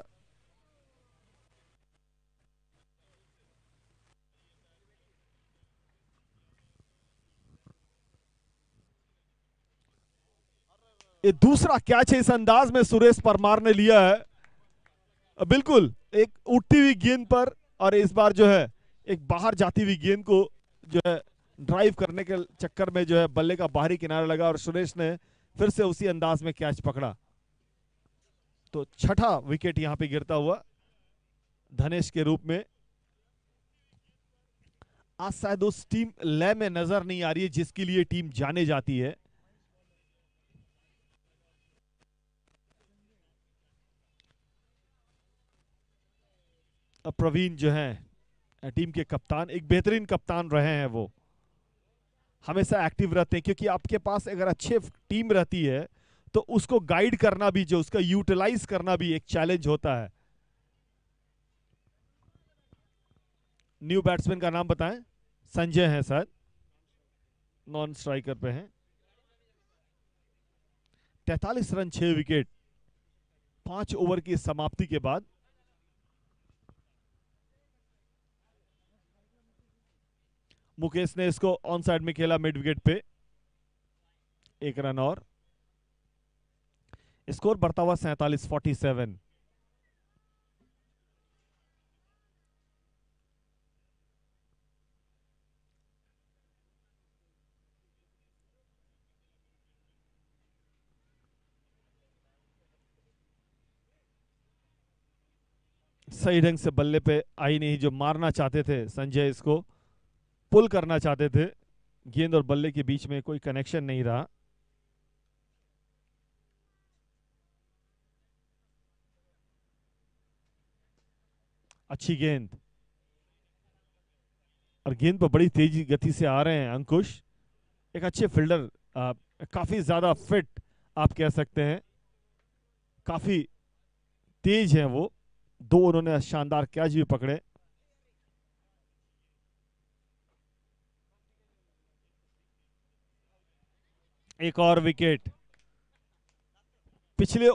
ये दूसरा कैच है इस अंदाज में सुरेश परमार ने लिया है, बिल्कुल एक उठती हुई गेंद पर, और इस बार जो है एक बाहर जाती हुई गेंद को जो है ड्राइव करने के चक्कर में जो है बल्ले का बाहरी किनारा लगा और सुरेश ने फिर से उसी अंदाज में कैच पकड़ा। तो 6ठा विकेट यहां पे गिरता हुआ धनेश के रूप में। आज शायद उस टीम लय में नजर नहीं आ रही है जिसके लिए टीम जाने जाती है। प्रवीण जो है टीम के कप्तान, एक बेहतरीन कप्तान रहे हैं, वो हमेशा एक्टिव रहते हैं, क्योंकि आपके पास अगर अच्छे टीम रहती है तो उसको गाइड करना भी, जो उसका यूटिलाइज करना भी एक चैलेंज होता है। न्यू बैट्समैन का नाम बताएं। संजय है शायद, नॉन स्ट्राइकर पे हैं। 43 रन 6 विकेट 5 ओवर की समाप्ति के बाद। मुकेश ने इसको ऑन साइड में खेला मिड विकेट पे, 1 रन और। स्कोर बढ़ता हुआ 47-47। सही ढंग से बल्ले पे आई नहीं, जो मारना चाहते थे संजय, इसको पुल करना चाहते थे, गेंद और बल्ले के बीच में कोई कनेक्शन नहीं रहा। अच्छी गेंद, और गेंद पर बड़ी तेजी गति से आ रहे हैं अंकुश, एक अच्छे फील्डर, काफी ज्यादा फिट आप कह सकते हैं, काफी तेज हैं वो। 2 उन्होंने शानदार कैच भी पकड़े। एक और विकेट। पिछले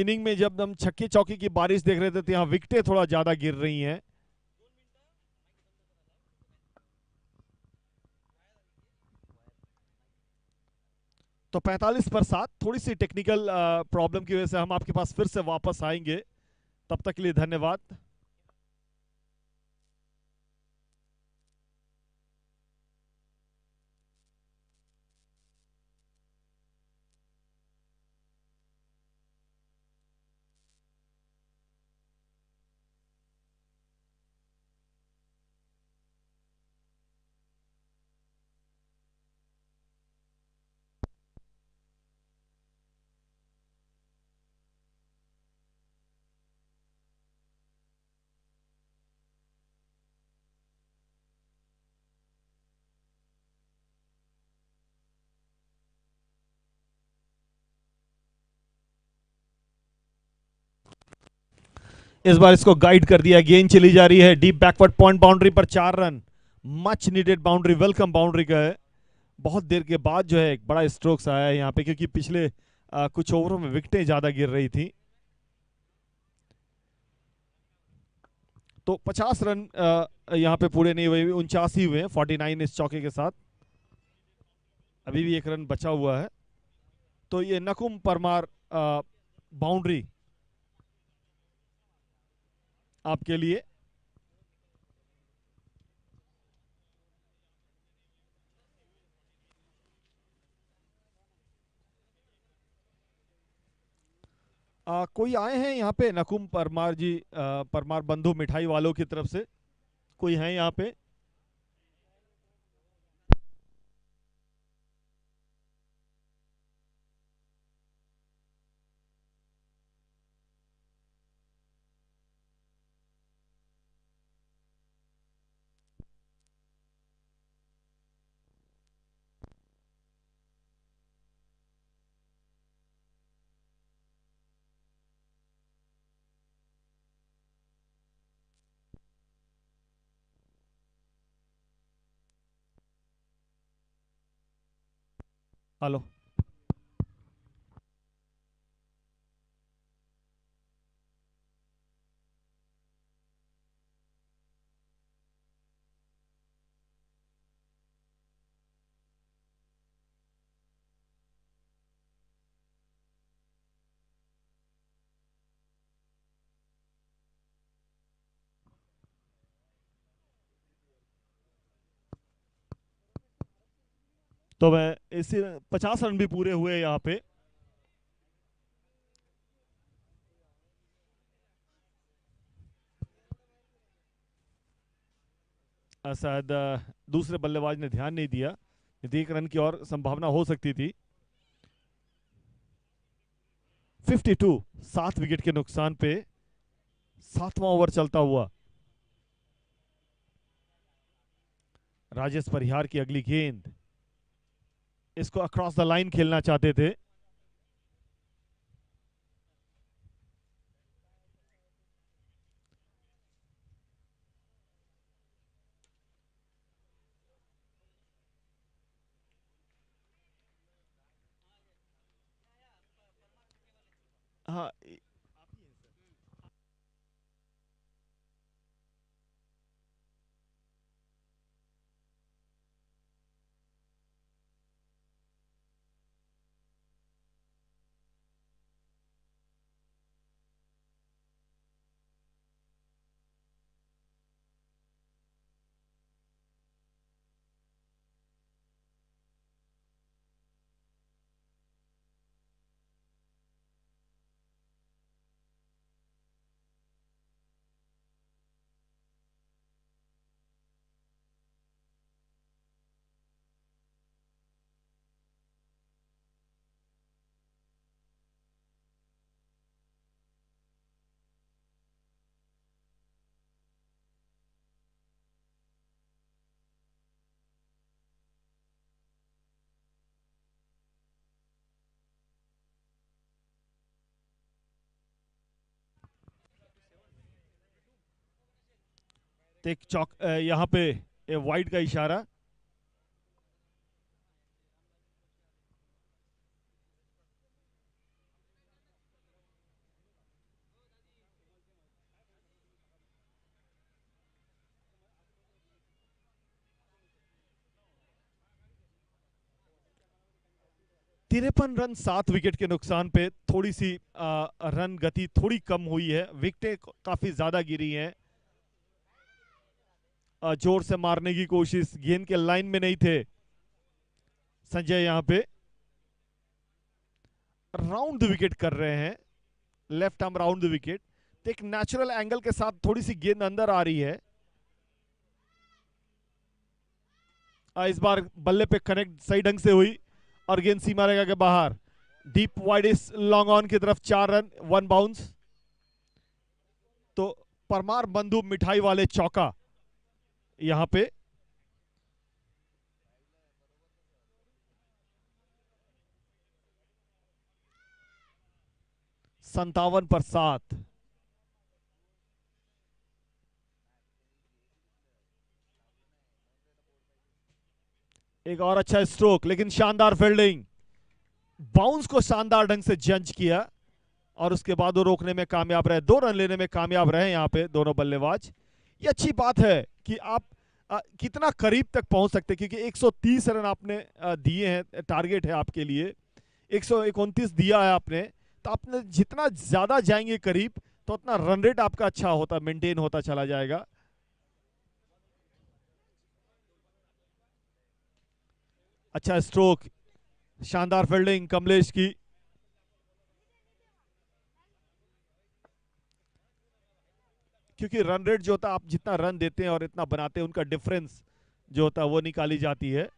इनिंग में जब हम छक्के चौके की बारिश देख रहे थे तो यहाँ विकेटें थोड़ा ज्यादा गिर रही हैं। तो 45 पर 7, थोड़ी सी टेक्निकल प्रॉब्लम की वजह से हम आपके पास फिर से वापस आएंगे। तब तक के लिए धन्यवाद। इस बार इसको गाइड कर दिया, गेंद चली जा रही है डीप बैकवर्ड पॉइंट बाउंड्री पर, 4 run. Much needed boundary, welcome boundary का है। बहुत देर के बाद जो है एक बड़ा स्ट्रोक्स आया है यहाँ पे, क्योंकि पिछले कुछ ओवरों में विकेटें ज्यादा गिर रही थी। तो 50 रन यहाँ पे पूरे नहीं हुए, 49 ही हुए हैं, 49 इस चौके के साथ। अभी भी 1 रन बचा हुआ है। तो ये नकुम परमार बाउंड्री आपके लिए। कोई आए हैं यहाँ पे नकुम परमार जी, परमार बंधु मिठाई वालों की तरफ से कोई है यहाँ पे? हेलो। तो मैं इसी 50 रन भी पूरे हुए यहाँ पे। शायद दूसरे बल्लेबाज ने ध्यान नहीं दिया, यदि 1 रन की और संभावना हो सकती थी। 52, 7 विकेट के नुकसान पे 7वां ओवर चलता हुआ। राजेश परिहार की अगली गेंद, इसको अक्रॉस द लाइन खेलना चाहते थे। हाँ, एक चौक यहाँ पे वाइड का इशारा। 53 रन 7 विकेट के नुकसान पे थोड़ी सी रन गति थोड़ी कम हुई है, विकेटें काफी ज्यादा गिरी हैं। जोर से मारने की कोशिश, गेंद के लाइन में नहीं थे संजय, यहां पे राउंड द विकेट कर रहे हैं, left arm round the wicket. तो एक नेचुरल एंगल के साथ थोड़ी सी गेंद अंदर आ रही है। इस बार बल्ले पे कनेक्ट सही ढंग से हुई और गेंद सीमा रेखा के बाहर, डीप वाइड इस लॉन्ग ऑन की तरफ 4 रन 1 बाउंस। तो परमार बंधु मिठाई वाले चौका यहां पे। 57 पर 7। एक और अच्छा स्ट्रोक, लेकिन शानदार फील्डिंग, बाउंस को शानदार ढंग से जंच किया और उसके बाद वो रोकने में कामयाब रहे, 2 रन लेने में कामयाब रहे यहां पे दोनों बल्लेबाज। ये अच्छी बात है कि आप कितना करीब तक पहुंच सकते, क्योंकि 130 रन आपने दिए हैं, टारगेट है आपके लिए, 129 दिया है आपने, तो आपने जितना ज्यादा जाएंगे करीब तो उतना रन रेट आपका अच्छा होता, मेंटेन होता चला जाएगा। अच्छा स्ट्रोक, शानदार फील्डिंग कमलेश की। क्योंकि रन रेट जो होता है, आप जितना रन देते हैं और इतना बनाते हैं, उनका डिफरेंस जो होता है वो निकाली जाती है।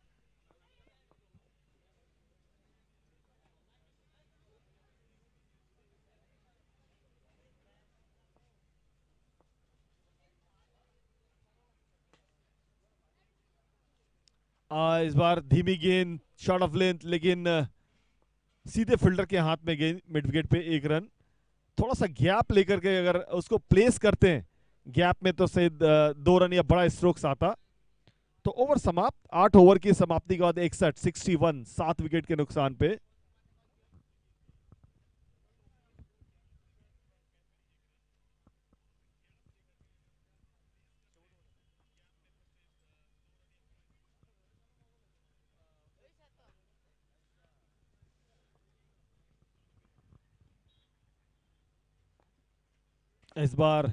इस बार धीमी गेंद, शॉर्ट ऑफ लेंथ, लेकिन सीधे फील्डर के हाथ में गेंद, मिड विकेट पे 1 रन। थोड़ा सा गैप लेकर के अगर उसको प्लेस करते हैं गैप में तो शायद 2 रन या बड़ा स्ट्रोक्स आता। तो ओवर समाप्त, 8 ओवर की समाप्ति के बाद 61 7 विकेट के नुकसान पे। इस बार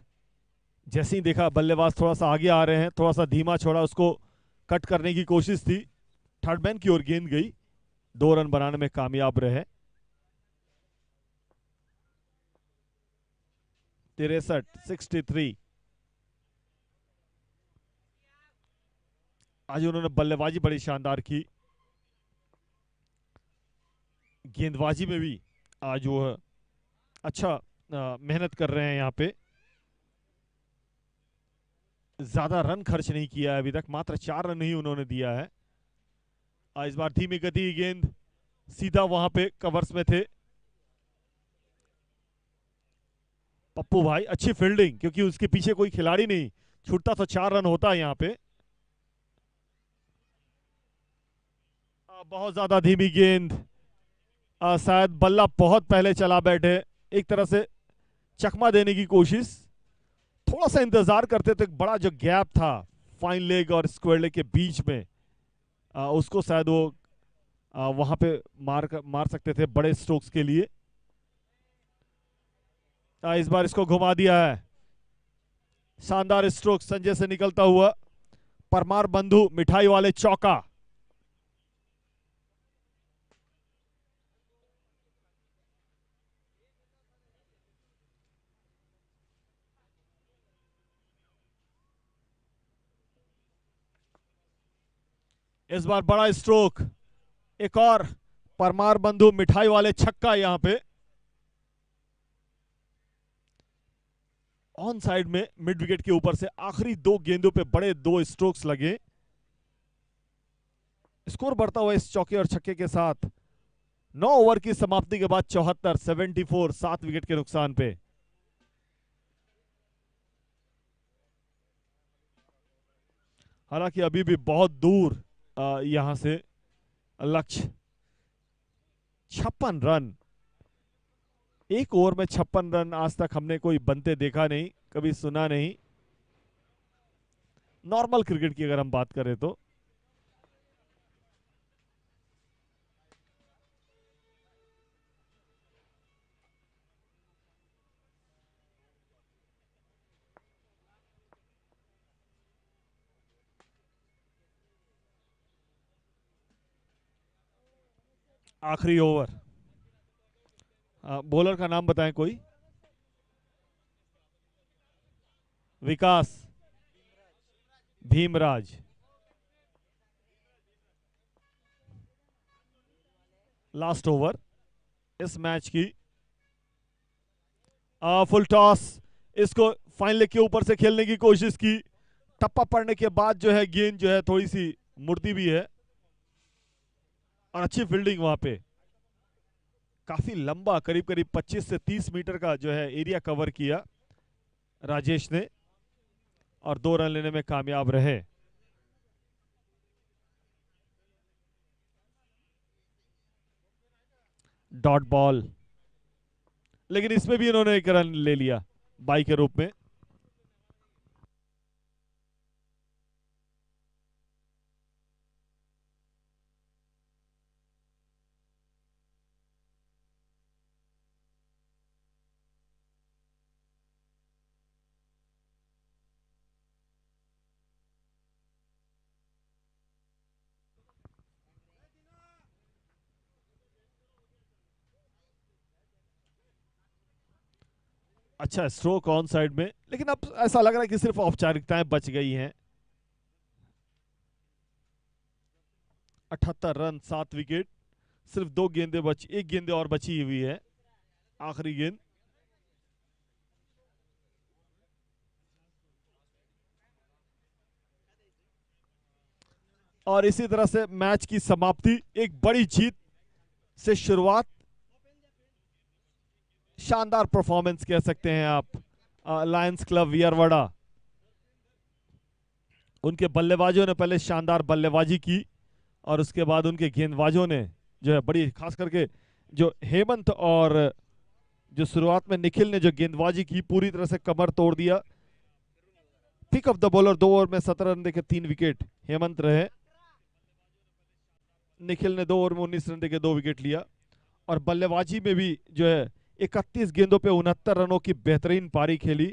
जैसे ही देखा बल्लेबाज थोड़ा सा आगे आ रहे हैं, थोड़ा सा धीमा छोड़ा, उसको कट करने की कोशिश थी, थर्ड मैन की ओर गेंद गई, 2 रन बनाने में कामयाब रहे। 63 आज उन्होंने बल्लेबाजी बड़ी शानदार की, गेंदबाजी में भी आज वो अच्छा मेहनत कर रहे हैं यहां पे। ज्यादा रन खर्च नहीं किया है अभी तक, मात्र 4 रन ही उन्होंने दिया है। इस बार धीमी गति की गेंद, सीधा वहां पे कवर्स में थे पप्पू भाई, अच्छी फील्डिंग, क्योंकि उसके पीछे कोई खिलाड़ी नहीं, छूटता तो 4 रन होता है यहां पे। बहुत ज्यादा धीमी गेंद, शायद बल्ला बहुत पहले चला बैठे, एक तरह से चकमा देने की कोशिश, थोड़ा सा इंतजार करते तो एक बड़ा जो गैप था फाइन लेग और स्क्वायर लेग के बीच में, उसको शायद वो वहां पे मार सकते थे बड़े स्ट्रोक्स के लिए। इस बार इसको घुमा दिया है, शानदार स्ट्रोक संजय से निकलता हुआ, परमार बंधु मिठाई वाले चौका। इस बार बड़ा स्ट्रोक, एक और परमार बंधु मिठाई वाले छक्का यहां पे। ऑन साइड में मिड विकेट के ऊपर से आखिरी 2 गेंदों पे बड़े 2 स्ट्रोक्स लगे। स्कोर बढ़ता हुआ इस चौके और छक्के के साथ 9 ओवर की समाप्ति के बाद 74 7 विकेट के नुकसान पे। हालांकि अभी भी बहुत दूर यहां से लक्ष्य। 56 रन, 1 ओवर में 56 रन आज तक हमने कोई बनते देखा नहीं, कभी सुना नहीं, नॉर्मल क्रिकेट की अगर हम बात करें तो। आखिरी ओवर। बॉलर का नाम बताएं कोई। विकास, भीमराज। लास्ट ओवर इस मैच की। फुल टॉस, इसको फाइन लेग के ऊपर से खेलने की कोशिश की। टप्पा पड़ने के बाद जो है गेंद जो है थोड़ी सी मुड़ती भी है, और अच्छी फील्डिंग वहां पे। काफी लंबा, करीब करीब 25 से 30 मीटर का जो है एरिया कवर किया राजेश ने, और 2 रन लेने में कामयाब रहे। डॉट बॉल, लेकिन इसमें भी इन्होंने 1 रन ले लिया बाई के रूप में। अच्छा स्ट्रोक ऑन साइड में, लेकिन अब ऐसा लग रहा है कि सिर्फ औपचारिकताएं बच गई हैं। 78 रन, 7 विकेट, सिर्फ 2 गेंदें बची, 1 गेंद और बची हुई है, आखिरी गेंद। और इसी तरह से मैच की समाप्ति, एक बड़ी जीत से शुरुआत, शानदार परफॉर्मेंस कह सकते हैं आप लायंस क्लब वियरवाड़ा। उनके बल्लेबाजों ने पहले शानदार बल्लेबाजी की, और उसके बाद उनके गेंदबाजों ने जो है बड़ी, खास करके जो हेमंत और जो शुरुआत में निखिल ने जो गेंदबाजी की, पूरी तरह से कमर तोड़ दिया। Pick of the bowler 2 over में 17 रन देके 3 विकेट हेमंत रहे। निखिल ने 2 ओवर में 19 रन देके 2 विकेट लिया, और बल्लेबाजी में भी जो है 31 गेंदों पे 69 रनों की बेहतरीन पारी खेली।